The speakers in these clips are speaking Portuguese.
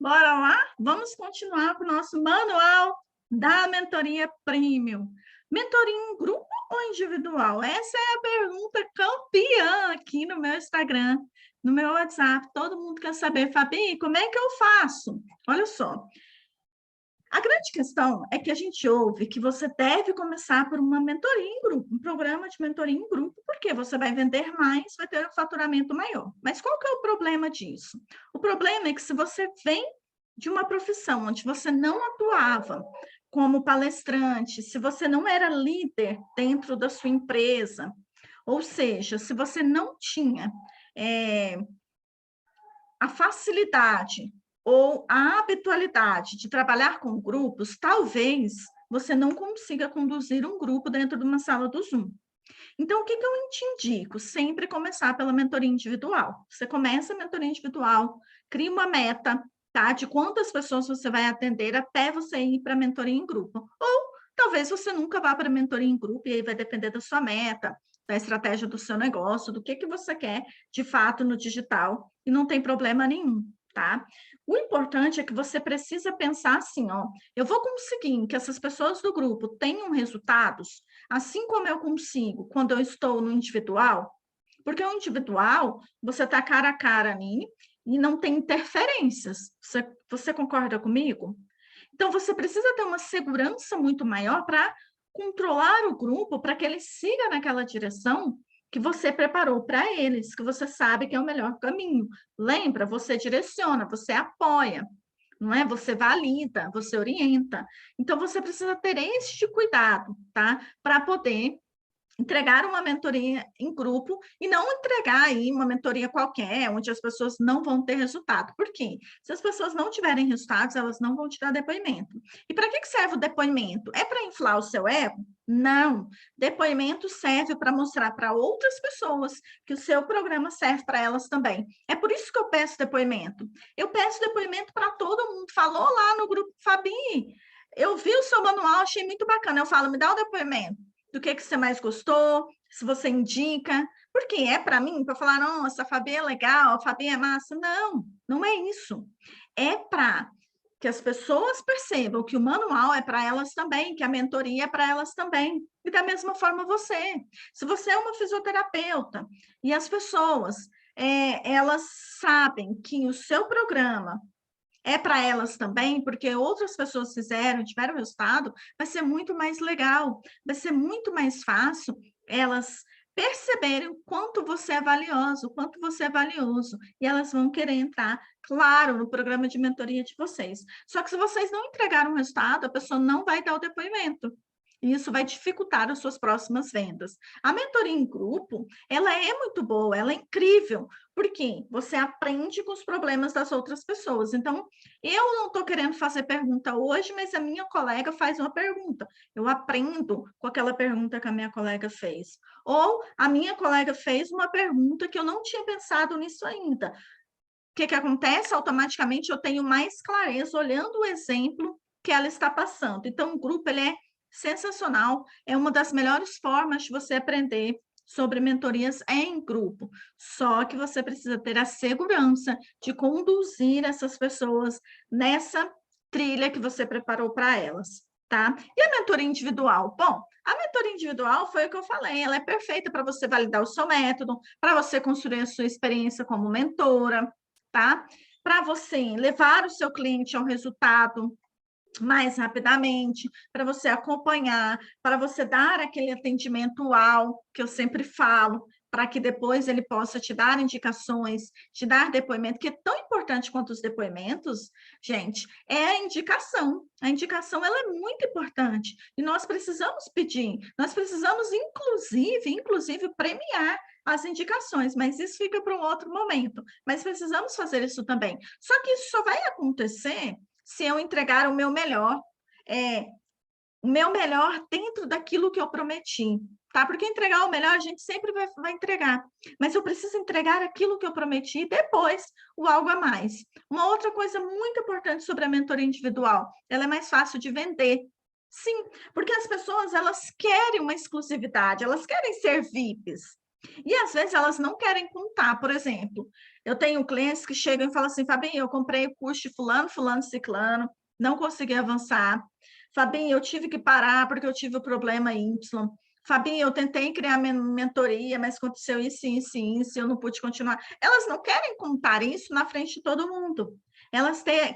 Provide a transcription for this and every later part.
Bora lá? Vamos continuar com o nosso manual da mentoria premium. Mentoria em grupo ou individual? Essa é a pergunta campeã aqui no meu Instagram, no meu WhatsApp. Todo mundo quer saber, Fabi, como é que eu faço? Olha só, a grande questão é que a gente ouve que você deve começar por uma mentoria em grupo, um programa de mentoria em grupo, porque você vai vender mais, vai ter um faturamento maior. Mas qual que é o problema disso? O problema é que se você vem de uma profissão onde você não atuava como palestrante, se você não era líder dentro da sua empresa, ou seja, se você não tinha a facilidade ou a habitualidade de trabalhar com grupos, talvez você não consiga conduzir um grupo dentro de uma sala do Zoom. Então, o que eu te indico? Sempre começar pela mentoria individual. Você começa a mentoria individual, cria uma meta, tá? De quantas pessoas você vai atender até você ir para a mentoria em grupo. Ou talvez você nunca vá para a mentoria em grupo, e aí vai depender da sua meta, da estratégia do seu negócio, do que você quer de fato no digital, e não tem problema nenhum, tá? O importante é que você precisa pensar assim, ó, eu vou conseguir que essas pessoas do grupo tenham resultados, assim como eu consigo quando eu estou no individual, porque o individual, você está cara a cara ali e não tem interferências. Você concorda comigo? Então, você precisa ter uma segurança muito maior para controlar o grupo, para que ele siga naquela direção que você preparou para eles, que você sabe que é o melhor caminho. Lembra? Você direciona, você apoia, não é? Você valida, você orienta. Então, você precisa ter este cuidado, tá? Para poder entregar uma mentoria em grupo e não entregar aí uma mentoria qualquer, onde as pessoas não vão ter resultado. Por quê? Se as pessoas não tiverem resultados, elas não vão te dar depoimento. E para que serve o depoimento? É para inflar o seu ego? Não. Depoimento serve para mostrar para outras pessoas que o seu programa serve para elas também. É por isso que eu peço depoimento. Eu peço depoimento para todo mundo. Falou lá no grupo, Fabi, eu vi o seu manual, achei muito bacana. Eu falo, me dá o depoimento do que você mais gostou, se você indica, porque é para mim, para falar, nossa, a Fabi é legal, a Fabi é massa. Não, não é isso. É para que as pessoas percebam que o manual é para elas também, que a mentoria é para elas também. E da mesma forma você. Se você é uma fisioterapeuta e as pessoas, elas sabem que o seu programa é para elas também, porque outras pessoas fizeram, tiveram resultado, vai ser muito mais legal, vai ser muito mais fácil elas perceberem o quanto você é valioso, o quanto você é valioso, e elas vão querer entrar, claro, no programa de mentoria de vocês. Só que se vocês não entregaram o resultado, a pessoa não vai dar o depoimento. E isso vai dificultar as suas próximas vendas. A mentoria em grupo, ela é muito boa, ela é incrível, porque você aprende com os problemas das outras pessoas. Então, eu não estou querendo fazer pergunta hoje, mas a minha colega faz uma pergunta. Eu aprendo com aquela pergunta que a minha colega fez. Ou a minha colega fez uma pergunta que eu não tinha pensado nisso ainda. O que acontece? Automaticamente eu tenho mais clareza olhando o exemplo que ela está passando. Então, o grupo ele é sensacional, é uma das melhores formas de você aprender sobre mentorias em grupo. Só que você precisa ter a segurança de conduzir essas pessoas nessa trilha que você preparou para elas, tá? E a mentoria individual? Bom, a mentoria individual foi o que eu falei, ela é perfeita para você validar o seu método, para você construir a sua experiência como mentora, tá? Para você levar o seu cliente ao resultado mais rapidamente, para você acompanhar, para você dar aquele atendimento uau, que eu sempre falo, para que depois ele possa te dar indicações, te dar depoimento, que é tão importante quanto os depoimentos, gente, é a indicação. A indicação, ela é muito importante, e nós precisamos pedir, nós precisamos, inclusive premiar as indicações, mas isso fica para um outro momento. Mas precisamos fazer isso também. Só que isso só vai acontecer se eu entregar o meu melhor dentro daquilo que eu prometi, tá? Porque entregar o melhor a gente sempre vai entregar, mas eu preciso entregar aquilo que eu prometi e depois o algo a mais. Uma outra coisa muito importante sobre a mentoria individual, ela é mais fácil de vender. Sim, porque as pessoas, elas querem uma exclusividade, elas querem ser VIPs. E às vezes elas não querem contar, por exemplo, eu tenho clientes que chegam e falam assim, Fabinho, eu comprei o curso de fulano, fulano, ciclano, não consegui avançar. Fabinho, eu tive que parar porque eu tive o problema Y. Fabinho, eu tentei criar minha mentoria, mas aconteceu isso, isso, isso, eu não pude continuar. Elas não querem contar isso na frente de todo mundo.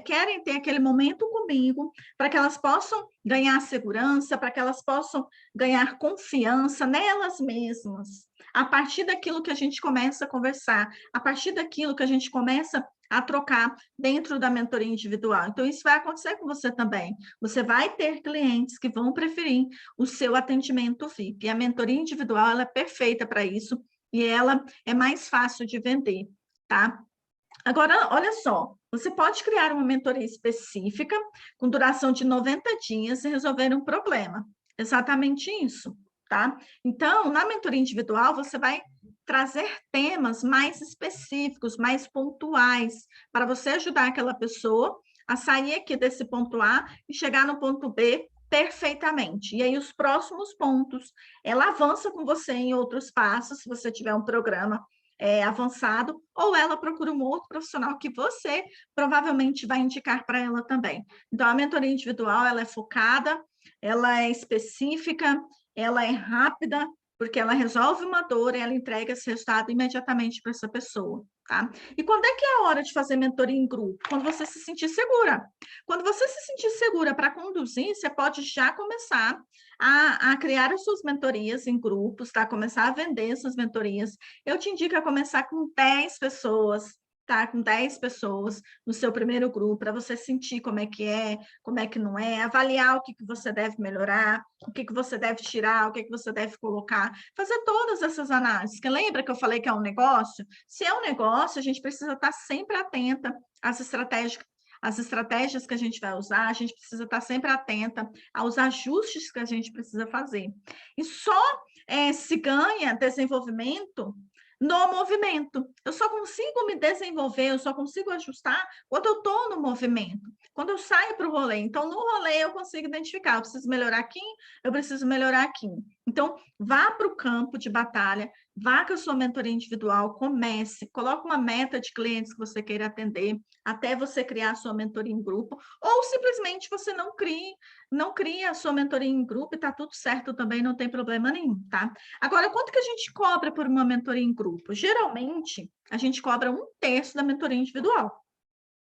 Querem ter aquele momento comigo para que elas possam ganhar segurança, para que elas possam ganhar confiança nelas mesmas. A partir daquilo que a gente começa a conversar, a partir daquilo que a gente começa a trocar dentro da mentoria individual. Então, isso vai acontecer com você também. Você vai ter clientes que vão preferir o seu atendimento VIP. E a mentoria individual, ela é perfeita para isso e ela é mais fácil de vender, tá? Agora, olha só, você pode criar uma mentoria específica com duração de 90 dias e resolver um problema. Exatamente isso, tá? Então, na mentoria individual, você vai trazer temas mais específicos, mais pontuais, para você ajudar aquela pessoa a sair aqui desse ponto A e chegar no ponto B perfeitamente. E aí, os próximos pontos, ela avança com você em outros passos, se você tiver um programa avançado, ou ela procura um outro profissional que você provavelmente vai indicar para ela também. Então, a mentoria individual, ela é focada, ela é específica, ela é rápida, porque ela resolve uma dor e ela entrega esse resultado imediatamente para essa pessoa, tá? E quando é que é a hora de fazer mentoria em grupo? Quando você se sentir segura. Quando você se sentir segura para conduzir, você pode já começar a criar as suas mentorias em grupos, tá? Começar a vender suas mentorias. Eu te indico a começar com 10 pessoas, tá? Com 10 pessoas no seu primeiro grupo, para você sentir como é que não é, avaliar o que, que você deve melhorar, o que, que você deve tirar, o que, que você deve colocar, fazer todas essas análises. Que lembra que eu falei que é um negócio? Se é um negócio, a gente precisa estar sempre atenta às estratégias que a gente vai usar, a gente precisa estar sempre atenta aos ajustes que a gente precisa fazer. E só se ganha desenvolvimento no movimento. Eu só consigo me desenvolver, eu só consigo ajustar quando eu estou no movimento, quando eu saio para o rolê. Então, no rolê, eu consigo identificar, eu preciso melhorar aqui, eu preciso melhorar aqui. Então, vá para o campo de batalha, vá com a sua mentoria individual, comece, coloque uma meta de clientes que você queira atender, até você criar a sua mentoria em grupo, ou simplesmente você não cria a sua mentoria em grupo e está tudo certo também, não tem problema nenhum, tá? Agora, quanto que a gente cobra por uma mentoria em grupo? Geralmente, a gente cobra 1/3 da mentoria individual.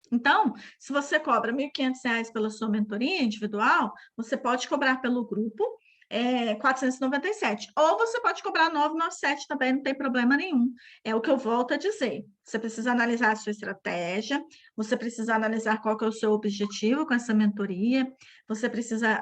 Então, se você cobra R$ 1.500 pela sua mentoria individual, você pode cobrar pelo grupo 497. Ou você pode cobrar 997 também, não tem problema nenhum. É o que eu volto a dizer. Você precisa analisar a sua estratégia, você precisa analisar qual que é o seu objetivo com essa mentoria, você precisa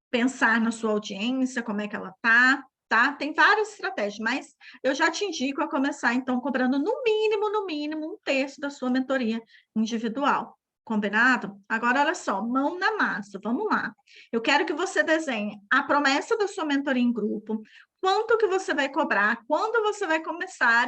pensar na sua audiência, como é que ela está, tá? Tem várias estratégias, mas eu já te indico a começar, então, cobrando no mínimo, 1/3 da sua mentoria individual. Combinado? Agora, olha só, mão na massa, vamos lá. Eu quero que você desenhe a promessa da sua mentoria em grupo, quanto que você vai cobrar, quando você vai começar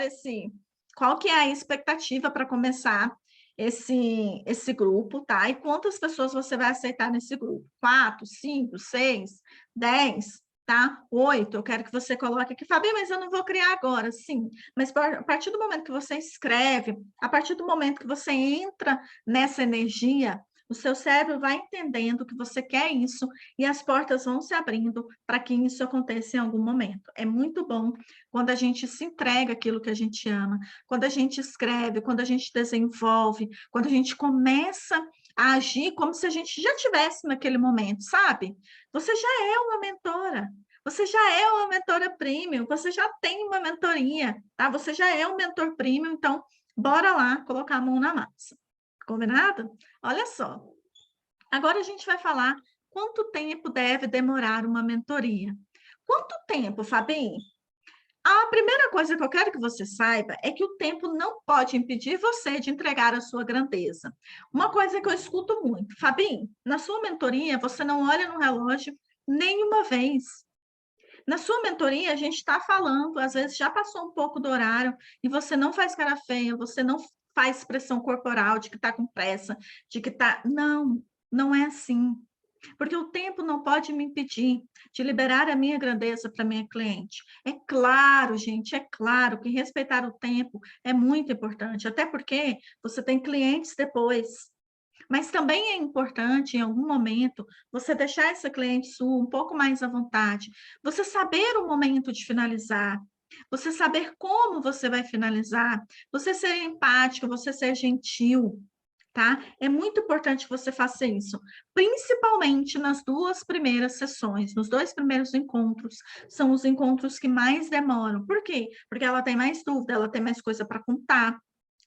qual que é a expectativa para começar esse grupo, tá? E quantas pessoas você vai aceitar nesse grupo? 4, 5, 6, 10, tá? 8, eu quero que você coloque aqui, Fabi, mas eu não vou criar agora. Sim, mas a partir do momento que você escreve, a partir do momento que você entra nessa energia, o seu cérebro vai entendendo que você quer isso e as portas vão se abrindo para que isso aconteça em algum momento. É muito bom quando a gente se entrega aquilo que a gente ama, quando a gente escreve, quando a gente desenvolve, quando a gente começa a agir como se a gente já tivesse naquele momento, sabe? Você já é uma mentora. Você já é uma mentora premium, você já tem uma mentoria, tá? Você já é um mentor premium, então bora lá colocar a mão na massa. Combinado? Olha só. Agora a gente vai falar quanto tempo deve demorar uma mentoria. Quanto tempo, Fabinho? A primeira coisa que eu quero que você saiba é que o tempo não pode impedir você de entregar a sua grandeza. Uma coisa que eu escuto muito, Fabinho, na sua mentoria você não olha no relógio nenhuma vez. Na sua mentoria a gente está falando, às vezes já passou um pouco do horário e você não faz cara feia, você não faz expressão corporal de que está com pressa, de que está. Não, não é assim. Porque o tempo não pode me impedir de liberar a minha grandeza para minha cliente. É claro, gente, é claro que respeitar o tempo é muito importante, até porque você tem clientes depois. Mas também é importante, em algum momento, você deixar essa cliente sua um pouco mais à vontade, você saber o momento de finalizar, você saber como você vai finalizar, você ser empático, você ser gentil, tá? É muito importante que você faça isso, principalmente nas 2 primeiras sessões, nos 2 primeiros encontros, são os encontros que mais demoram. Por quê? Porque ela tem mais dúvida, ela tem mais coisa para contar,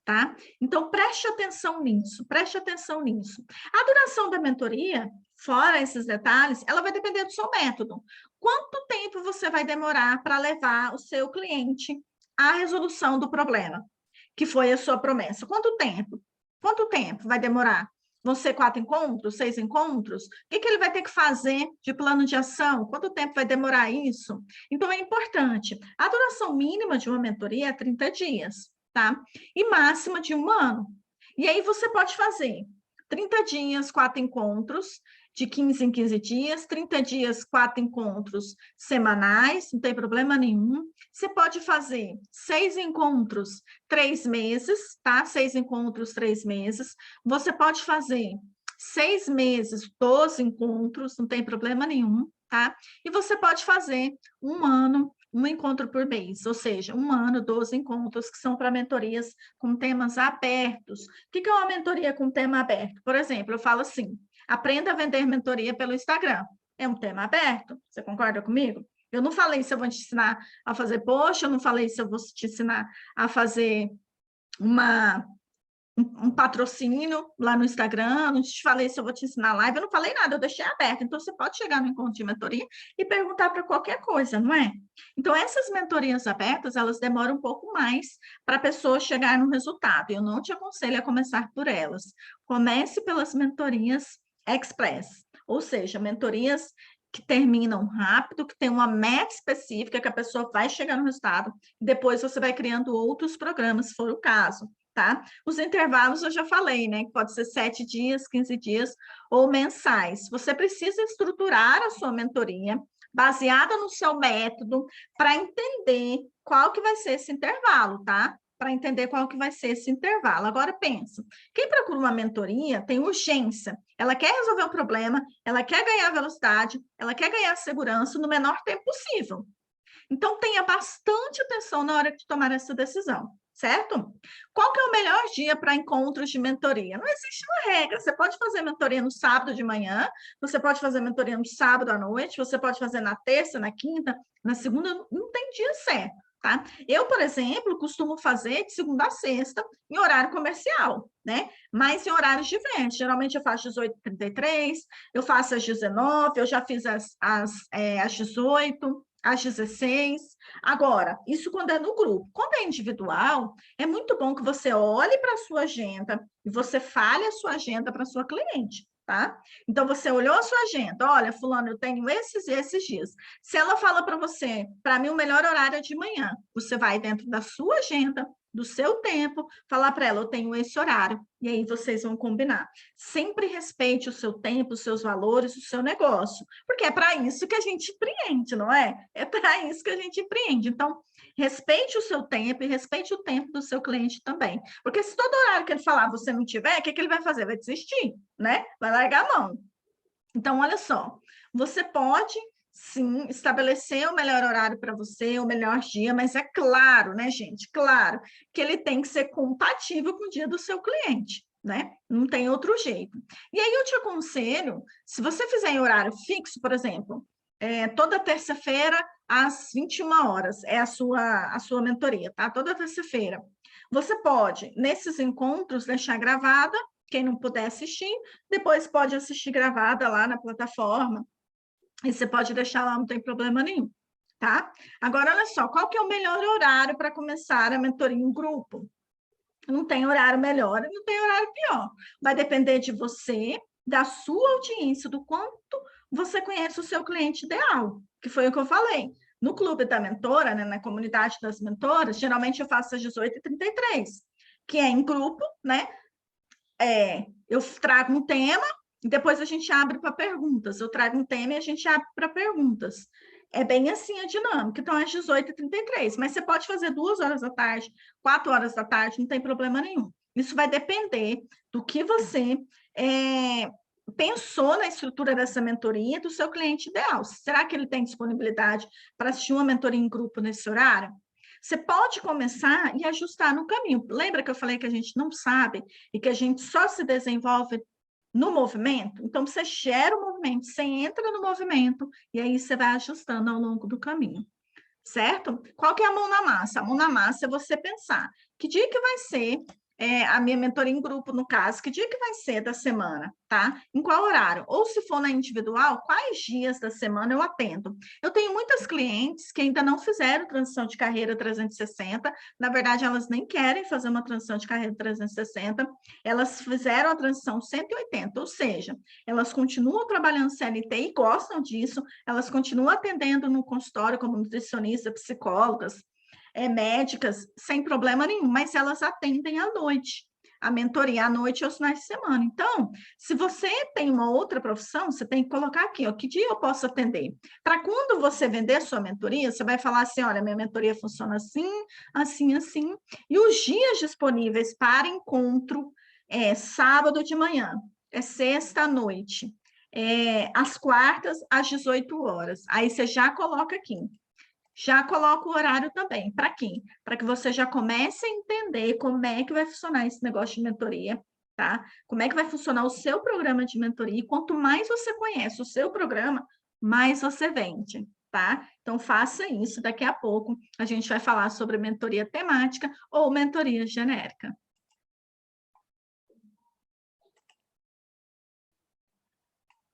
tá? Então, preste atenção nisso, preste atenção nisso. A duração da mentoria, fora esses detalhes, ela vai depender do seu método. Quanto tempo você vai demorar para levar o seu cliente à resolução do problema, que foi a sua promessa? Quanto tempo? Quanto tempo vai demorar? Vão ser 4 encontros, 6 encontros? O que ele vai ter que fazer de plano de ação? Quanto tempo vai demorar isso? Então, é importante. A duração mínima de uma mentoria é 30 dias, tá? E máxima de 1 ano. E aí você pode fazer 30 dias, 4 encontros, de 15 em 15 dias, 30 dias, 4 encontros semanais, não tem problema nenhum. Você pode fazer 6 encontros, 3 meses, tá? 6 encontros, 3 meses. Você pode fazer 6 meses, 12 encontros, não tem problema nenhum, tá? E você pode fazer 1 ano, 1 encontro por mês, ou seja, 1 ano, 12 encontros, que são para mentorias com temas abertos. O que é uma mentoria com tema aberto? Por exemplo, eu falo assim, aprenda a vender mentoria pelo Instagram. É um tema aberto, você concorda comigo? Eu não falei se eu vou te ensinar a fazer post, eu não falei se eu vou te ensinar a fazer um patrocínio lá no Instagram, não te falei se eu vou te ensinar live, eu não falei nada, eu deixei aberto. Então, você pode chegar no encontro de mentoria e perguntar para qualquer coisa, não é? Então, essas mentorias abertas, elas demoram um pouco mais para a pessoa chegar no resultado. Eu não te aconselho a começar por elas. Comece pelas mentorias express, ou seja, mentorias que terminam rápido, que tem uma meta específica, que a pessoa vai chegar no resultado, e depois você vai criando outros programas, se for o caso, tá? Os intervalos eu já falei, né? Que pode ser 7 dias, 15 dias ou mensais. Você precisa estruturar a sua mentoria baseada no seu método para entender qual que vai ser esse intervalo, tá? Para entender qual que vai ser esse intervalo. Agora pensa, quem procura uma mentoria tem urgência. Ela quer resolver um problema, ela quer ganhar velocidade, ela quer ganhar segurança no menor tempo possível. Então, tenha bastante atenção na hora de tomar essa decisão, certo? Qual que é o melhor dia para encontros de mentoria? Não existe uma regra. Você pode fazer mentoria no sábado de manhã, você pode fazer mentoria no sábado à noite, você pode fazer na terça, na quinta, na segunda, não tem dia certo, tá? Eu, por exemplo, costumo fazer de segunda a sexta em horário comercial, né? Mas em horários diferentes. Geralmente eu faço às 18h33, eu faço às 19h, eu já fiz às 18h, às 16. Agora, isso quando é no grupo. Quando é individual, é muito bom que você olhe para a sua agenda e você fale a sua agenda para a sua cliente, tá? Então, você olhou a sua agenda, olha, fulano, eu tenho esses e esses dias. Se ela fala para você, para mim o melhor horário é de manhã, você vai dentro da sua agenda, do seu tempo, falar para ela, eu tenho esse horário, e aí vocês vão combinar. Sempre respeite o seu tempo, os seus valores, o seu negócio, porque é para isso que a gente empreende, não é? É para isso que a gente empreende. Então, respeite o seu tempo e respeite o tempo do seu cliente também. Porque se todo horário que ele falar você não tiver, o que ele vai fazer? Vai desistir, né? Vai largar a mão. Então, olha só, você pode sim estabelecer o melhor horário para você, o melhor dia, mas é claro, né, gente? Claro que ele tem que ser compatível com o dia do seu cliente, né? Não tem outro jeito. E aí eu te aconselho, se você fizer em horário fixo, por exemplo, toda terça-feira às 21 horas é a sua mentoria, tá? Toda terça-feira. Você pode, nesses encontros, deixar gravada. Quem não puder assistir, depois pode assistir gravada lá na plataforma. E você pode deixar lá, não tem problema nenhum, tá? Agora, olha só, qual que é o melhor horário para começar a mentoria em grupo? Não tem horário melhor e não tem horário pior. Vai depender de você, da sua audiência, do quanto você conhece o seu cliente ideal, que foi o que eu falei. No clube da mentora, né, na comunidade das mentoras, geralmente eu faço às 18h33, que é em grupo, né? Eu trago um tema e depois a gente abre para perguntas. Eu trago um tema e a gente abre para perguntas. É bem assim a dinâmica. Então, às 18h33, mas você pode fazer 2 horas da tarde, 4 horas da tarde, não tem problema nenhum. Isso vai depender do que você pensou na estrutura dessa mentoria do seu cliente ideal. Será que ele tem disponibilidade para assistir uma mentoria em grupo nesse horário? Você pode começar e ajustar no caminho. Lembra que eu falei que a gente não sabe e que a gente só se desenvolve no movimento? Então, você gera o movimento, você entra no movimento e aí você vai ajustando ao longo do caminho, certo? Qual que é a mão na massa? A mão na massa é você pensar que dia que vai ser a minha mentoria em grupo, no caso, que dia que vai ser da semana, tá? Em qual horário? Ou se for na individual, quais dias da semana eu atendo? Eu tenho muitas clientes que ainda não fizeram transição de carreira 360, na verdade, elas nem querem fazer uma transição de carreira 360, elas fizeram a transição 180, ou seja, elas continuam trabalhando CLT e gostam disso, elas continuam atendendo no consultório como nutricionista, psicólogas, médicas, sem problema nenhum, mas elas atendem à noite. A mentoria à noite e aos finais de semana. Então, se você tem uma outra profissão, você tem que colocar aqui, ó, que dia eu posso atender? Para quando você vender sua mentoria, você vai falar assim, olha, minha mentoria funciona assim, assim, assim, e os dias disponíveis para encontro é sábado de manhã, é sexta à noite, às quartas, às 18 horas. Aí você já coloca aqui. Já coloca o horário também. Para quê? Para que você já comece a entender como é que vai funcionar esse negócio de mentoria, tá? Como é que vai funcionar o seu programa de mentoria. E quanto mais você conhece o seu programa, mais você vende, tá? Então, faça isso. Daqui a pouco a gente vai falar sobre mentoria temática ou mentoria genérica.